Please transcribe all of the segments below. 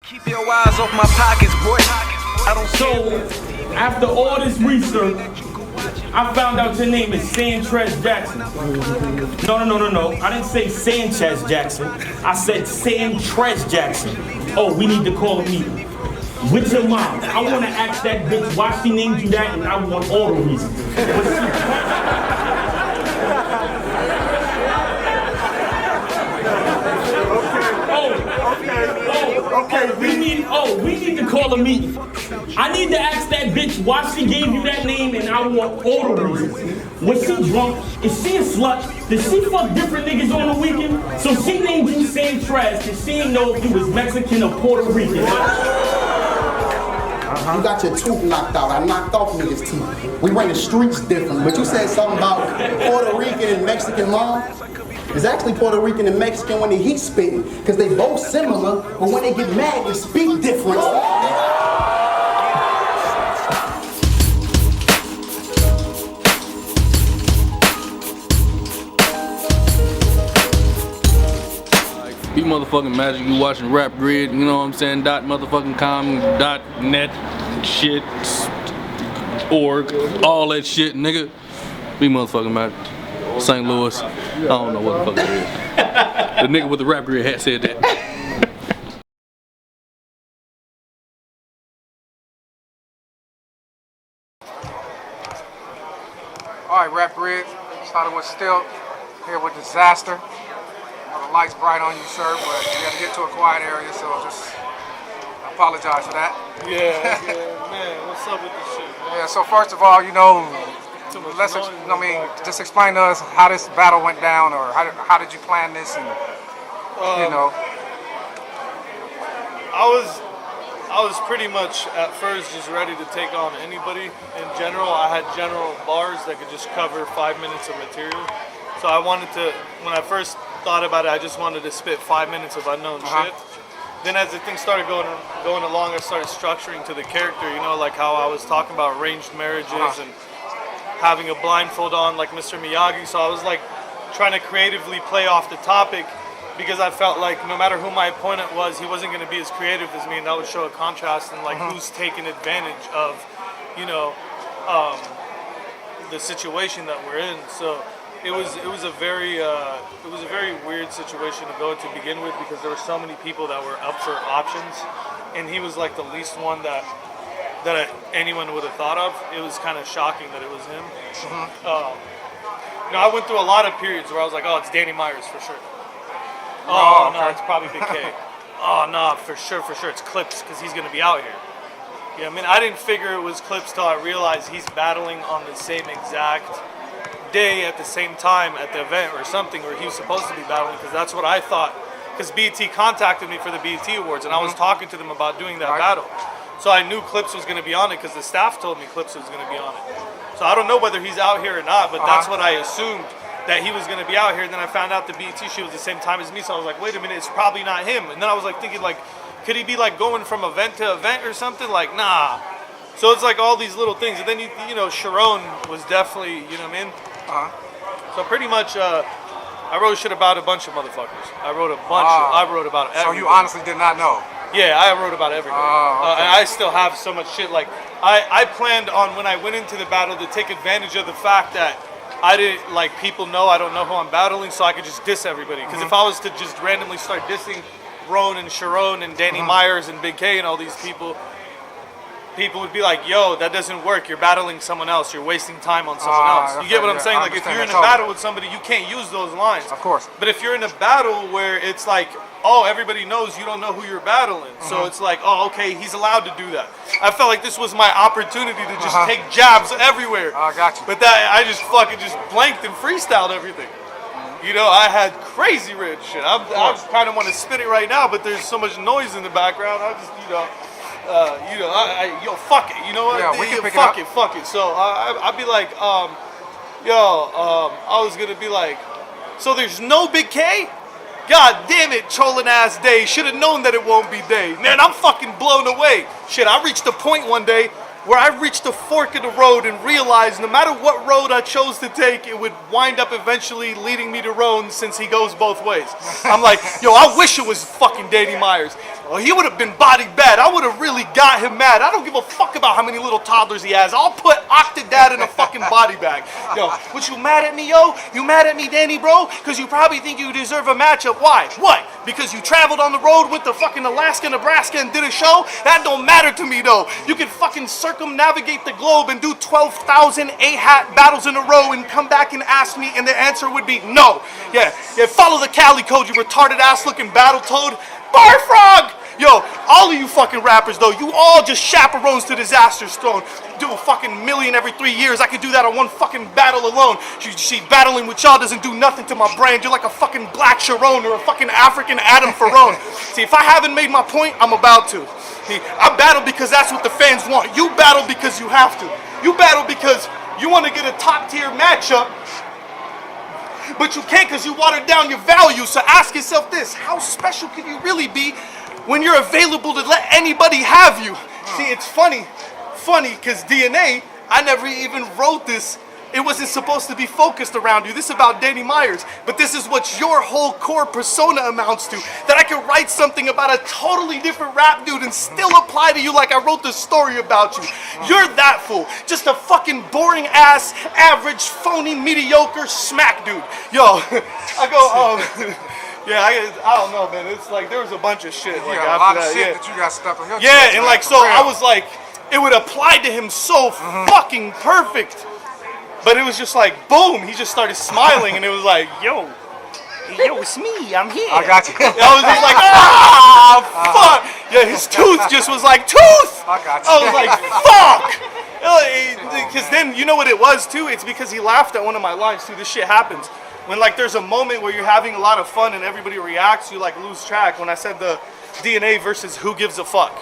Keep your eyes off my pockets, boy. I don't So, after all this research, I found out your name is Sanchez Jackson. No. I didn't say Sanchez Jackson. I said Sanchez Jackson. Oh, we need to call a meeting. With your mom. I want to ask that bitch why she named you that, and I want all the reasons. We need to call a meeting. I need to ask that bitch why she gave you that name, and I want all the reasons. Was she drunk? Is she a slut? Did she fuck different niggas on the weekend? So she named you Sanchez, and she didn't know if you was Mexican or Puerto Rican. You got your tooth knocked out. I knocked off niggas' teeth. We ran the streets different. But you said something about Puerto Rican and Mexican mom. It's actually Puerto Rican and Mexican when they heat spitting, because they both similar, but when they get mad, they speak different. Be motherfucking magic, you watching Rap Grid, you know what I'm saying, .com.net, shit, org, all that shit, nigga. Be motherfucking magic. St. Louis, I don't know what the fuck it is. The nigga with the Rap Grid hat said that. Alright, Rap Grid, started with Still, here with Dizaster. The light's bright on you, sir, but you had to get to a quiet area, so just apologize for that. Yeah, man, what's up with this shit? Yeah, so first of all, you know, just explain to us how this battle went down, or how did you plan this, and you know. I was pretty much at first just ready to take on anybody. In general, I had general bars that could just cover 5 minutes of material. So I wanted to, when I first thought about it, I just wanted to spit 5 minutes of unknown shit. Then as the thing started going along, I started structuring to the character, you know, like how I was talking about arranged marriages and having a blindfold on like Mr. Miyagi. So I was like trying to creatively play off the topic, because I felt like no matter who my opponent was, he wasn't going to be as creative as me, and that would show a contrast in like who's taking advantage of, you know, the situation that we're in. So it was a very weird situation to go into to begin with, because there were so many people that were up for options, and he was like the least one that anyone would have thought of. It was kind of shocking that it was him. You know, I went through a lot of periods where I was like, oh, it's Danny Myers for sure. Oh, no, it's probably Big K. Oh, no, for sure, it's Clips, because he's going to be out here. Yeah, I mean, I didn't figure it was Clips till I realized he's battling on the same exact day at the same time at the event or something, or he was supposed to be battling, because that's what I thought. Because BET contacted me for the BET Awards, and I was talking to them about doing that battle. So I knew Clips was going to be on it, because the staff told me Clips was going to be on it. So I don't know whether he's out here or not, but that's what I assumed, that he was going to be out here. And then I found out the BET show was the same time as me, so I was like, wait a minute, it's probably not him. And then I was like thinking, like, could he be like going from event to event or something? Like, nah. So it's like all these little things. And then, you know, Charron was definitely, you know what I mean? So pretty much, I wrote shit about a bunch of motherfuckers. I wrote about everything. So you honestly did not know? Yeah, I wrote about everything. And I still have so much shit. Like, I planned on, when I went into the battle, to take advantage of the fact that I didn't, like, people know I don't know who I'm battling, so I could just diss everybody. Because if I was to just randomly start dissing Rone and Charron and Danny Myers and Big K and all these people would be like, yo, that doesn't work. You're battling someone else. You're wasting time on someone else. You get what I'm saying? Like, if you're in a battle with somebody, you can't use those lines. Of course. But if you're in a battle where it's like, oh, everybody knows you don't know who you're battling. So it's like, oh, okay, he's allowed to do that. I felt like this was my opportunity to just take jabs everywhere. I got you. But that, I just fucking just blanked and freestyled everything. You know, I had crazy rich shit. I kind of want to spit it right now, but there's so much noise in the background. I just, yo, fuck it. You know what? Yeah, we can pick fuck it. Fuck it. So I'd be like, I was gonna be like, so there's no Big K? God damn it, trolling ass day. Should have known that it won't be day. Man, I'm fucking blown away. Shit, I reached a point one day where I reached the fork of the road and realized no matter what road I chose to take, it would wind up eventually leading me to Rone, since he goes both ways. I'm like, yo, I wish it was fucking Danny Myers. Oh, he would have been body bad. I would have really got him mad. I don't give a fuck about how many little toddlers he has. I'll put Octodad in a fucking body bag. Yo, what, you mad at me, yo? You mad at me, Danny, bro? Because you probably think you deserve a matchup. Why? What? Because you traveled on the road with the fucking Alaska, Nebraska, and did a show? That don't matter to me, though. You can fucking circumnavigate the globe and do 12,000 A-hat battles in a row and come back and ask me, and the answer would be no. Yeah, follow the Cali code, you retarded ass-looking battle toad. Bar frog! Yo, all of you fucking rappers, though, you all just chaperones to Dizaster's throne. Do a fucking million every 3 years. I could do that on one fucking battle alone. She battling with y'all doesn't do nothing to my brand. You're like a fucking black Charron or a fucking African Adam Ferrone. See, if I haven't made my point, I'm about to. See, I battle because that's what the fans want. You battle because you have to. You battle because you want to get a top-tier matchup, but you can't because you watered down your values. So ask yourself this: how special can you really be when you're available to let anybody have you? See, it's funny, because DNA, I never even wrote this. It wasn't supposed to be focused around you. This is about Danny Myers, but this is what your whole core persona amounts to. That I could write something about a totally different rap dude and still apply to you like I wrote the story about you. You're that fool. Just a fucking boring ass, average, phony, mediocre smack dude. Yo, I go, yeah, I don't know, man. It's like there was a bunch of shit. You like got a after lot of that, shit yeah. that you got stuck on your Yeah, chest, and man, like, for so real. I was like, it would apply to him so fucking perfect. But it was just like, boom, he just started smiling, and it was like, yo, it's me, I'm here. I got you. I was just like, ah, fuck. Yeah, his tooth just was like, tooth. I got you. I was like, fuck. Because then, you know what it was, too? It's because he laughed at one of my lines, too. This shit happens. When, like, there's a moment where you're having a lot of fun and everybody reacts, you, like, lose track. When I said the DNA versus who gives a fuck.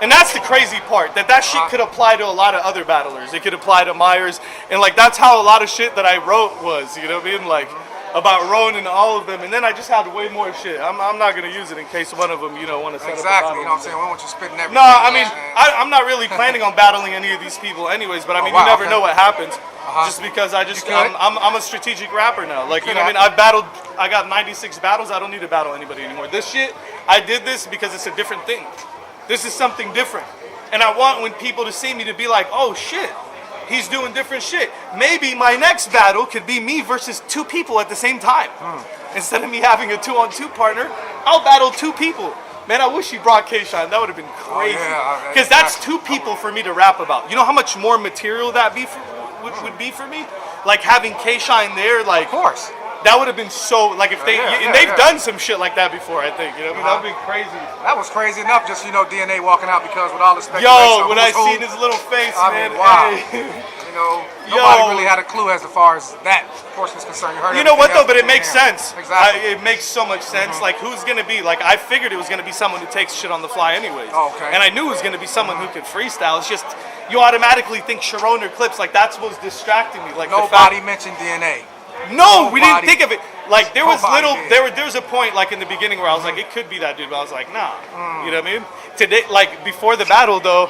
And that's the crazy part, that shit could apply to a lot of other battlers. It could apply to Myers, and like that's how a lot of shit that I wrote was, you know what I mean? Like about Rone and all of them, and then I just had way more shit. I'm not gonna use it in case one of them, you know, want to set up a battle. You know what I'm saying? We want you spitting everything. No, I mean, I'm not really planning on battling any of these people anyways, but I mean, you never know what happens. Just because I'm a strategic rapper now. Like, you know what I mean? I got 96 battles, I don't need to battle anybody anymore. This shit, I did this because it's a different thing. This is something different. And I want when people to see me to be like, oh shit, he's doing different shit. Maybe my next battle could be me versus 2 people at the same time. Instead of me having a 2-on-2 partner, I'll battle 2 people. Man, I wish you brought K-Shine. That would have been crazy. Because that's 2 people for me to rap about. You know how much more material that would be for me? Like having K-Shine there, like... Of course. That would have been so, like, if they've done some shit like that before, I think, you know, that would be crazy. That was crazy enough, just, you know, DNA walking out because with all the speculation. Yo, when I seen his little face, man, wow. Hey. You know, nobody really had a clue as far as that portion is concerned. You know what, though, but it makes sense. Exactly. It makes so much sense. Like, who's going to be, like, I figured it was going to be someone who takes shit on the fly anyways. Okay. And I knew it was going to be someone who could freestyle. It's just, you automatically think Charron or Clips, like, that's what's distracting me. Like, nobody mentioned DNA. No, we didn't think of it. Like there was there was a point like in the beginning where I was like, it could be that dude, but I was like, nah. You know what I mean? Today, like before the battle though,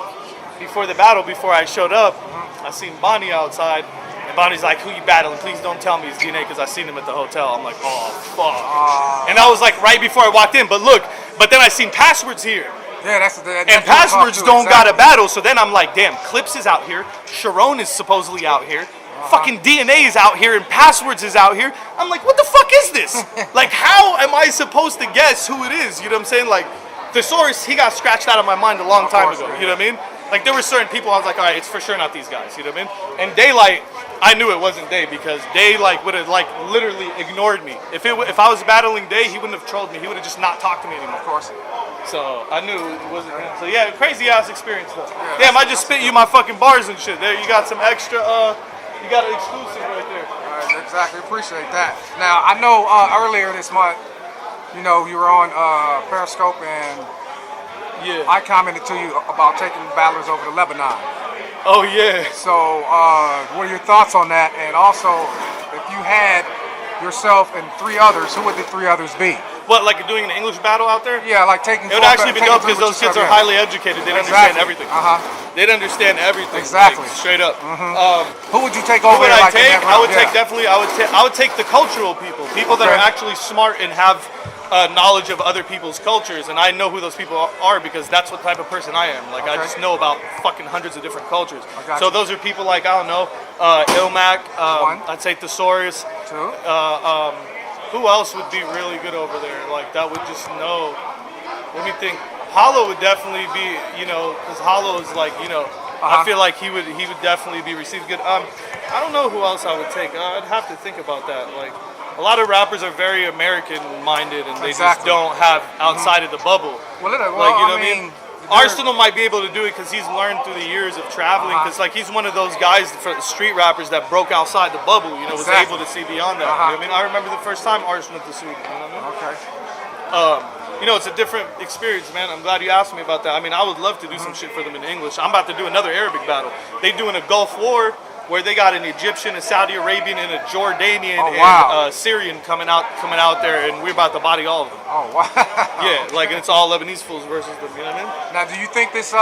before I showed up, I seen Bonnie outside, and Bonnie's like, who you battling? Please don't tell me it's DNA because I seen him at the hotel. I'm like, oh fuck. And that was like right before I walked in. But then I seen Passwords here. Yeah, that's and Passwords don't got a battle, so then I'm like, damn, Clips is out here, Charron is supposedly out here. Fucking DNA is out here and Passwords is out here. I'm like, what the fuck is this? Like, how am I supposed to guess who it is? You know what I'm saying? Like, Thesaurus, he got scratched out of my mind a long time ago. You know what I mean? Like, there were certain people I was like, all right, it's for sure not these guys. You know what I mean? And Daylight, I knew it wasn't Day because Day, like, would have, like, literally ignored me. If I was battling Day, he wouldn't have trolled me. He would have just not talked to me anymore. Of course. So I knew it wasn't him. So yeah, crazy ass experience though. Yeah, damn, I just spit you my fucking bars and shit. There, you got some extra, you got an exclusive right there. All right, exactly. Appreciate that. Now, I know earlier this month, you know, you were on Periscope and I commented to you about taking battlers over to Lebanon. Oh, yeah. So, what are your thoughts on that? And also, if you had yourself and 3 others, who would the 3 others be? What, like doing an English battle out there? Yeah, like taking... It would actually be dope because those kids are highly educated. They'd understand everything. They'd understand everything. Exactly. Like, straight up. Who would you take over? Who would I take? I would take definitely. I would take the cultural people, that are actually smart and have knowledge of other people's cultures, and I know who those people are because that's what type of person I am. Like, I just know about fucking hundreds of different cultures. So those are people like, I don't know, Ilmac, I'd say Thesaurus. Two. Who else would be really good over there? Like, that would just know. Let me think. Hollow would definitely be, you know, because Hollow is like, you know, I feel like he would definitely be received good. I don't know who else I would take. I'd have to think about that. Like, a lot of rappers are very American-minded, and they just don't have outside of the bubble. Well, like, you know what I mean? Arsenal might be able to do it because he's learned through the years of traveling. Because like he's one of those guys for street rappers that broke outside the bubble. You know, was able to see beyond that. You know what I mean? I remember the first time Arsenal went to Sweden. You know what I mean? You know, it's a different experience, man. I'm glad you asked me about that. I mean, I would love to do some shit for them in English. I'm about to do another Arabic battle. They doing a Gulf War where they got an Egyptian, a Saudi Arabian, and a Jordanian and Syrian coming out there, and we're about to body all of them. Oh, wow. Yeah, like, and it's all Lebanese fools versus them, you know what I mean? Now, do you think this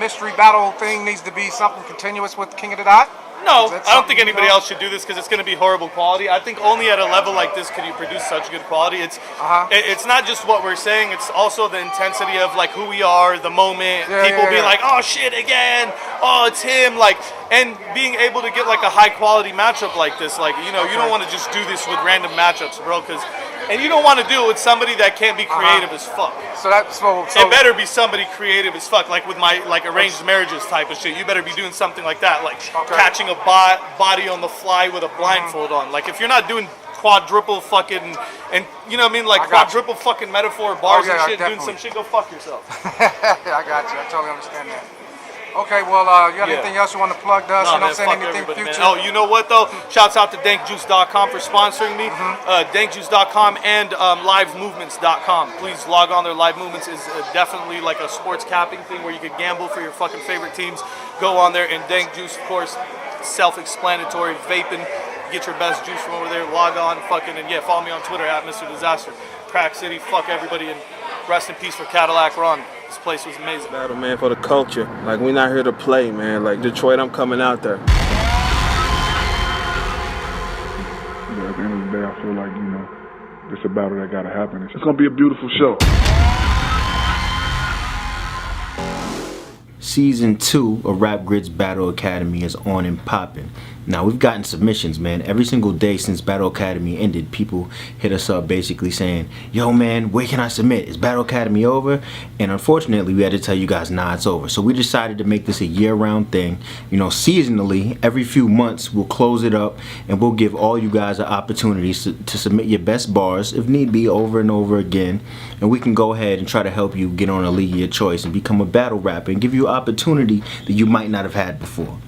mystery battle thing needs to be something continuous with King of the Dot? No, I don't think anybody else should do this because it's going to be horrible quality. I think only at a level like this could you produce such good quality. It's not just what we're saying, it's also the intensity of like who we are, the moment, people being like, oh shit again, oh it's him, like, and being able to get like a high quality matchup like this. Like, you know, you don't want to just do this with random matchups, bro, because and you don't want to do it with somebody that can't be creative as fuck. So that's so it better be somebody creative as fuck, like with my like arranged marriages type of shit. You better be doing something like that, like catching a body on the fly with a blindfold on. Like if you're not doing quadruple fucking and you know what I mean, like quadruple fucking metaphor bars and shit, doing some shit, go fuck yourself. I got you. I totally understand that. Okay, well, you got anything else you want to plug to us? No, you know, man, saying anything future? Oh, you know what though? Shouts out to dankjuice.com for sponsoring me. Dankjuice.com and livemovements.com. Please log on there. Live Movements is definitely like a sports capping thing where you could gamble for your fucking favorite teams. Go on there, and Dank Juice, of course, self-explanatory, vaping. Get your best juice from over there. Log on, fucking, and yeah, follow me on Twitter at Mr. Dizaster. Crack City, fuck everybody, and rest in peace for Cadillac Rone. This place was amazing. Battle, man, for the culture. Like, we're not here to play, man. Like, Detroit, I'm coming out there. But at the end of the day, I feel like, you know, it's a battle that gotta happen. It's gonna be a beautiful show. Season 2 of Rap Grid's Battle Academy is on and popping. Now, we've gotten submissions, man. Every single day since Battle Academy ended, people hit us up basically saying, yo, man, where can I submit? Is Battle Academy over? And unfortunately, we had to tell you guys, nah, it's over. So we decided to make this a year-round thing. You know, seasonally, every few months, we'll close it up, and we'll give all you guys an opportunity to submit your best bars, if need be, over and over again. And we can go ahead and try to help you get on a league of your choice and become a battle rapper and give you an opportunity that you might not have had before.